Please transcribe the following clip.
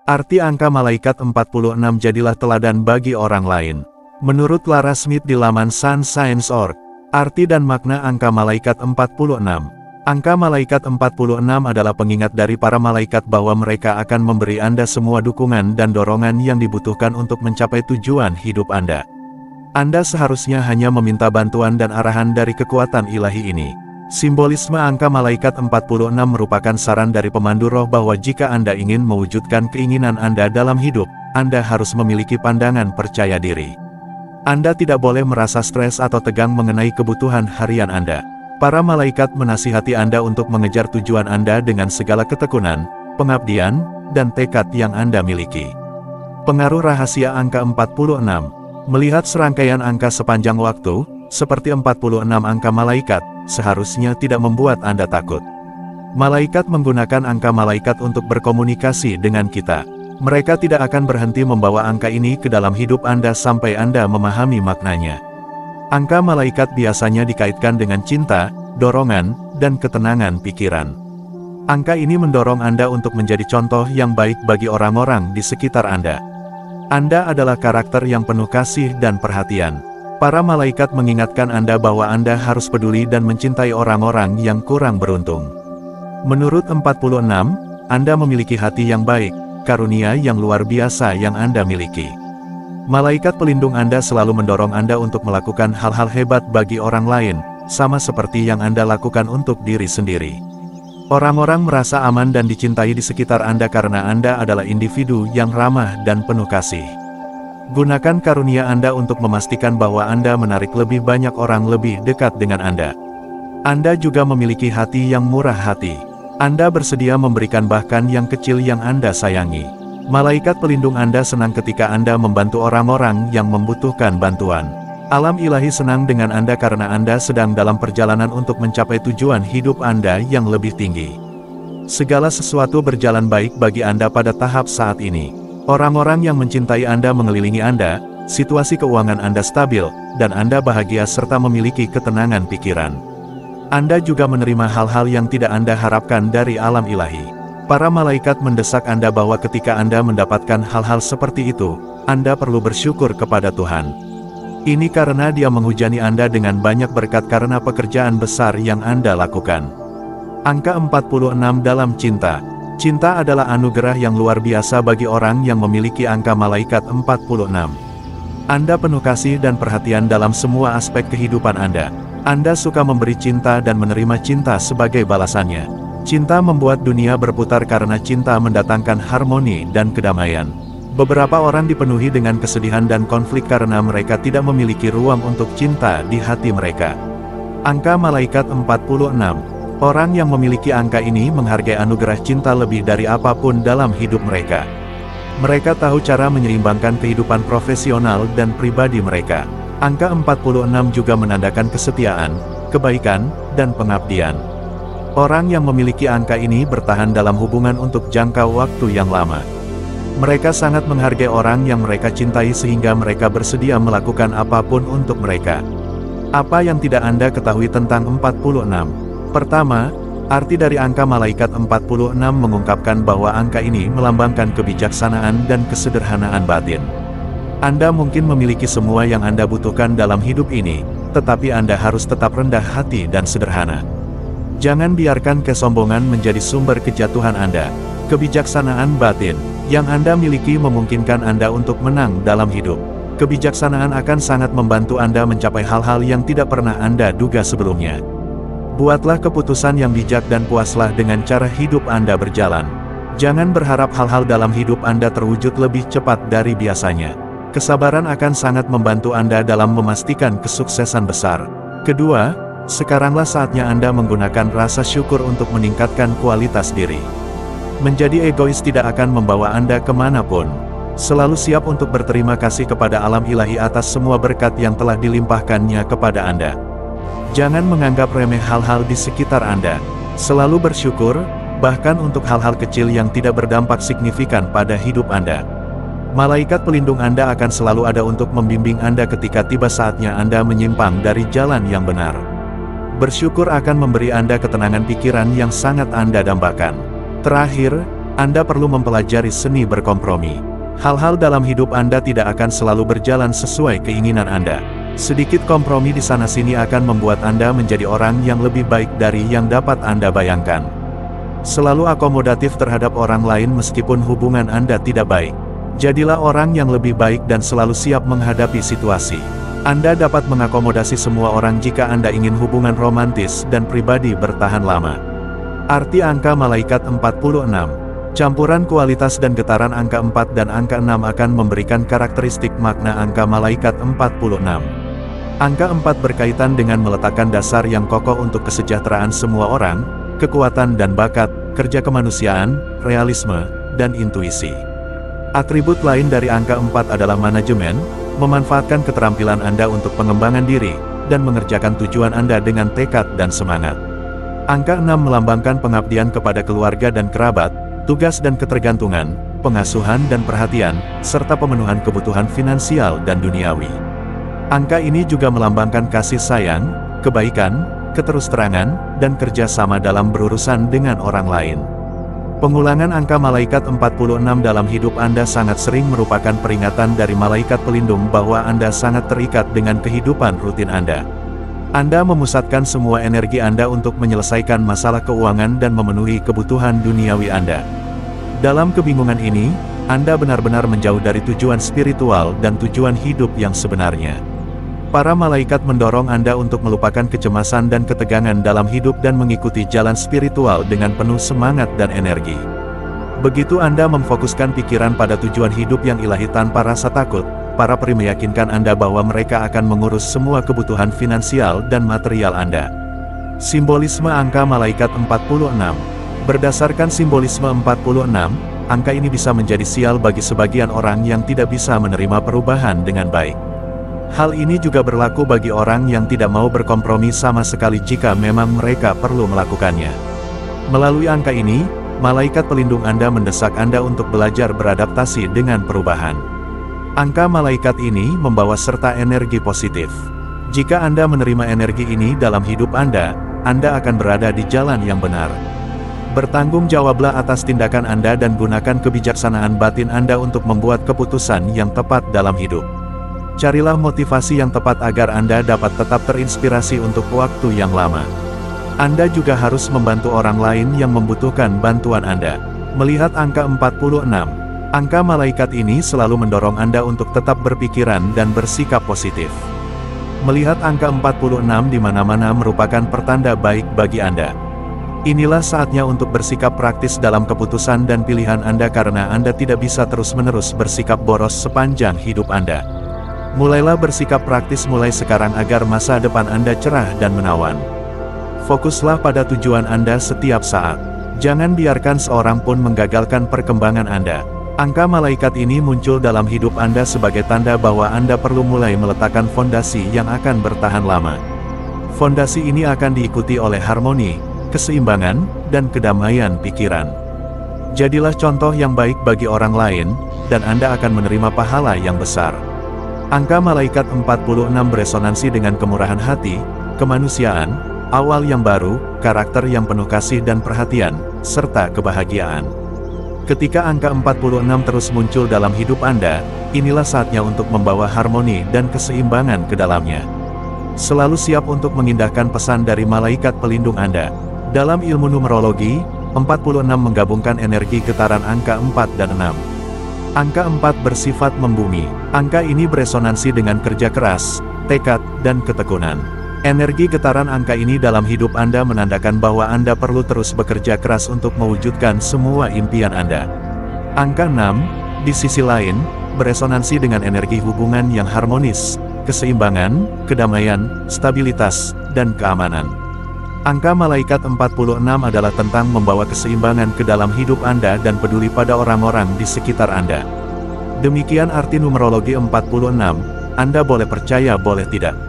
Arti angka malaikat 46 jadilah teladan bagi orang lain. Menurut Lara Smith di laman sunscience.org, arti dan makna angka malaikat 46. Angka malaikat 46 adalah pengingat dari para malaikat bahwa mereka akan memberi Anda semua dukungan dan dorongan yang dibutuhkan untuk mencapai tujuan hidup Anda. Anda seharusnya hanya meminta bantuan dan arahan dari kekuatan ilahi ini. Simbolisme angka malaikat 46 merupakan saran dari pemandu roh bahwa jika Anda ingin mewujudkan keinginan Anda dalam hidup, Anda harus memiliki pandangan percaya diri. Anda tidak boleh merasa stres atau tegang mengenai kebutuhan harian Anda. Para malaikat menasihati Anda untuk mengejar tujuan Anda dengan segala ketekunan, pengabdian, dan tekad yang Anda miliki. Pengaruh rahasia angka 46. Melihat serangkaian angka sepanjang waktu, seperti 46 angka malaikat, seharusnya tidak membuat Anda takut. Malaikat menggunakan angka malaikat untuk berkomunikasi dengan kita. Mereka tidak akan berhenti membawa angka ini ke dalam hidup Anda sampai Anda memahami maknanya. Angka malaikat biasanya dikaitkan dengan cinta, dorongan, dan ketenangan pikiran. Angka ini mendorong Anda untuk menjadi contoh yang baik bagi orang-orang di sekitar Anda. Anda adalah karakter yang penuh kasih dan perhatian. Para malaikat mengingatkan Anda bahwa Anda harus peduli dan mencintai orang-orang yang kurang beruntung. Menurut 46, Anda memiliki hati yang baik, karunia yang luar biasa yang Anda miliki. Malaikat pelindung Anda selalu mendorong Anda untuk melakukan hal-hal hebat bagi orang lain, sama seperti yang Anda lakukan untuk diri sendiri. Orang-orang merasa aman dan dicintai di sekitar Anda karena Anda adalah individu yang ramah dan penuh kasih. Gunakan karunia Anda untuk memastikan bahwa Anda menarik lebih banyak orang lebih dekat dengan Anda. Anda juga memiliki hati yang murah hati. Anda bersedia memberikan bahkan yang kecil yang Anda sayangi. Malaikat pelindung Anda senang ketika Anda membantu orang-orang yang membutuhkan bantuan. Alam ilahi senang dengan Anda karena Anda sedang dalam perjalanan untuk mencapai tujuan hidup Anda yang lebih tinggi. Segala sesuatu berjalan baik bagi Anda pada tahap saat ini. Orang-orang yang mencintai Anda mengelilingi Anda, situasi keuangan Anda stabil, dan Anda bahagia serta memiliki ketenangan pikiran. Anda juga menerima hal-hal yang tidak Anda harapkan dari alam ilahi. Para malaikat mendesak Anda bahwa ketika Anda mendapatkan hal-hal seperti itu, Anda perlu bersyukur kepada Tuhan. Ini karena Dia menghujani Anda dengan banyak berkat karena pekerjaan besar yang Anda lakukan. Angka 46 dalam cinta. Cinta adalah anugerah yang luar biasa bagi orang yang memiliki angka malaikat 46. Anda penuh kasih dan perhatian dalam semua aspek kehidupan Anda. Anda suka memberi cinta dan menerima cinta sebagai balasannya. Cinta membuat dunia berputar karena cinta mendatangkan harmoni dan kedamaian. Beberapa orang dipenuhi dengan kesedihan dan konflik karena mereka tidak memiliki ruang untuk cinta di hati mereka. Angka malaikat 46. Orang yang memiliki angka ini menghargai anugerah cinta lebih dari apapun dalam hidup mereka. Mereka tahu cara menyeimbangkan kehidupan profesional dan pribadi mereka. Angka 46 juga menandakan kesetiaan, kebaikan, dan pengabdian. Orang yang memiliki angka ini bertahan dalam hubungan untuk jangka waktu yang lama. Mereka sangat menghargai orang yang mereka cintai sehingga mereka bersedia melakukan apapun untuk mereka. Apa yang tidak Anda ketahui tentang 46? Pertama, arti dari angka malaikat 46 mengungkapkan bahwa angka ini melambangkan kebijaksanaan dan kesederhanaan batin. Anda mungkin memiliki semua yang Anda butuhkan dalam hidup ini, tetapi Anda harus tetap rendah hati dan sederhana. Jangan biarkan kesombongan menjadi sumber kejatuhan Anda. Kebijaksanaan batin yang Anda miliki memungkinkan Anda untuk menang dalam hidup. Kebijaksanaan akan sangat membantu Anda mencapai hal-hal yang tidak pernah Anda duga sebelumnya. Buatlah keputusan yang bijak dan puaslah dengan cara hidup Anda berjalan. Jangan berharap hal-hal dalam hidup Anda terwujud lebih cepat dari biasanya. Kesabaran akan sangat membantu Anda dalam memastikan kesuksesan besar. Kedua, sekaranglah saatnya Anda menggunakan rasa syukur untuk meningkatkan kualitas diri. Menjadi egois tidak akan membawa Anda kemanapun. Selalu siap untuk berterima kasih kepada alam ilahi atas semua berkat yang telah dilimpahkannya kepada Anda. Jangan menganggap remeh hal-hal di sekitar Anda. Selalu bersyukur, bahkan untuk hal-hal kecil yang tidak berdampak signifikan pada hidup Anda. Malaikat pelindung Anda akan selalu ada untuk membimbing Anda ketika tiba saatnya Anda menyimpang dari jalan yang benar. Bersyukur akan memberi Anda ketenangan pikiran yang sangat Anda dambakan. Terakhir, Anda perlu mempelajari seni berkompromi. Hal-hal dalam hidup Anda tidak akan selalu berjalan sesuai keinginan Anda. Sedikit kompromi di sana-sini akan membuat Anda menjadi orang yang lebih baik dari yang dapat Anda bayangkan. Selalu akomodatif terhadap orang lain meskipun hubungan Anda tidak baik. Jadilah orang yang lebih baik dan selalu siap menghadapi situasi. Anda dapat mengakomodasi semua orang jika Anda ingin hubungan romantis dan pribadi bertahan lama. Arti angka malaikat 46. Campuran kualitas dan getaran angka 4 dan angka 6 akan memberikan karakteristik makna angka malaikat 46. Angka 4 berkaitan dengan meletakkan dasar yang kokoh untuk kesejahteraan semua orang, kekuatan dan bakat, kerja kemanusiaan, realisme, dan intuisi. Atribut lain dari angka 4 adalah manajemen, memanfaatkan keterampilan Anda untuk pengembangan diri, dan mengerjakan tujuan Anda dengan tekad dan semangat. Angka 6 melambangkan pengabdian kepada keluarga dan kerabat, tugas dan ketergantungan, pengasuhan dan perhatian, serta pemenuhan kebutuhan finansial dan duniawi. Angka ini juga melambangkan kasih sayang, kebaikan, keterusterangan, dan kerjasama dalam berurusan dengan orang lain. Pengulangan angka malaikat 46 dalam hidup Anda sangat sering merupakan peringatan dari malaikat pelindung bahwa Anda sangat terikat dengan kehidupan rutin Anda. Anda memusatkan semua energi Anda untuk menyelesaikan masalah keuangan dan memenuhi kebutuhan duniawi Anda. Dalam kebingungan ini, Anda benar-benar menjauh dari tujuan spiritual dan tujuan hidup yang sebenarnya. Para malaikat mendorong Anda untuk melupakan kecemasan dan ketegangan dalam hidup dan mengikuti jalan spiritual dengan penuh semangat dan energi. Begitu Anda memfokuskan pikiran pada tujuan hidup yang ilahi tanpa rasa takut, para peri meyakinkan Anda bahwa mereka akan mengurus semua kebutuhan finansial dan material Anda. Simbolisme angka malaikat 46. Berdasarkan simbolisme 46, angka ini bisa menjadi sial bagi sebagian orang yang tidak bisa menerima perubahan dengan baik. Hal ini juga berlaku bagi orang yang tidak mau berkompromi sama sekali jika memang mereka perlu melakukannya. Melalui angka ini, malaikat pelindung Anda mendesak Anda untuk belajar beradaptasi dengan perubahan. Angka malaikat ini membawa serta energi positif. Jika Anda menerima energi ini dalam hidup Anda akan berada di jalan yang benar. Bertanggung jawablah atas tindakan Anda dan gunakan kebijaksanaan batin Anda untuk membuat keputusan yang tepat dalam hidup. Carilah motivasi yang tepat agar Anda dapat tetap terinspirasi untuk waktu yang lama. Anda juga harus membantu orang lain yang membutuhkan bantuan Anda. Melihat angka 46, angka malaikat ini selalu mendorong Anda untuk tetap berpikiran dan bersikap positif. Melihat angka 46 di mana-mana merupakan pertanda baik bagi Anda. Inilah saatnya untuk bersikap praktis dalam keputusan dan pilihan Anda karena Anda tidak bisa terus-menerus bersikap boros sepanjang hidup Anda. Mulailah bersikap praktis mulai sekarang agar masa depan Anda cerah dan menawan. Fokuslah pada tujuan Anda setiap saat. Jangan biarkan seorang pun menggagalkan perkembangan Anda. Angka malaikat ini muncul dalam hidup Anda sebagai tanda bahwa Anda perlu mulai meletakkan fondasi yang akan bertahan lama. Fondasi ini akan diikuti oleh harmoni, keseimbangan, dan kedamaian pikiran. Jadilah contoh yang baik bagi orang lain, dan Anda akan menerima pahala yang besar. Angka malaikat 46 beresonansi dengan kemurahan hati, kemanusiaan, awal yang baru, karakter yang penuh kasih dan perhatian, serta kebahagiaan. Ketika angka 46 terus muncul dalam hidup Anda, inilah saatnya untuk membawa harmoni dan keseimbangan ke dalamnya. Selalu siap untuk mengindahkan pesan dari malaikat pelindung Anda. Dalam ilmu numerologi, 46 menggabungkan energi getaran angka 4 dan 6. Angka 4 bersifat membumi. Angka ini beresonansi dengan kerja keras, tekad, dan ketekunan. Energi getaran angka ini dalam hidup Anda menandakan bahwa Anda perlu terus bekerja keras untuk mewujudkan semua impian Anda. Angka 6, di sisi lain, beresonansi dengan energi hubungan yang harmonis, keseimbangan, kedamaian, stabilitas, dan keamanan. Angka malaikat 46 adalah tentang membawa keseimbangan ke dalam hidup Anda dan peduli pada orang-orang di sekitar Anda. Demikian arti numerologi 46, Anda boleh percaya boleh tidak.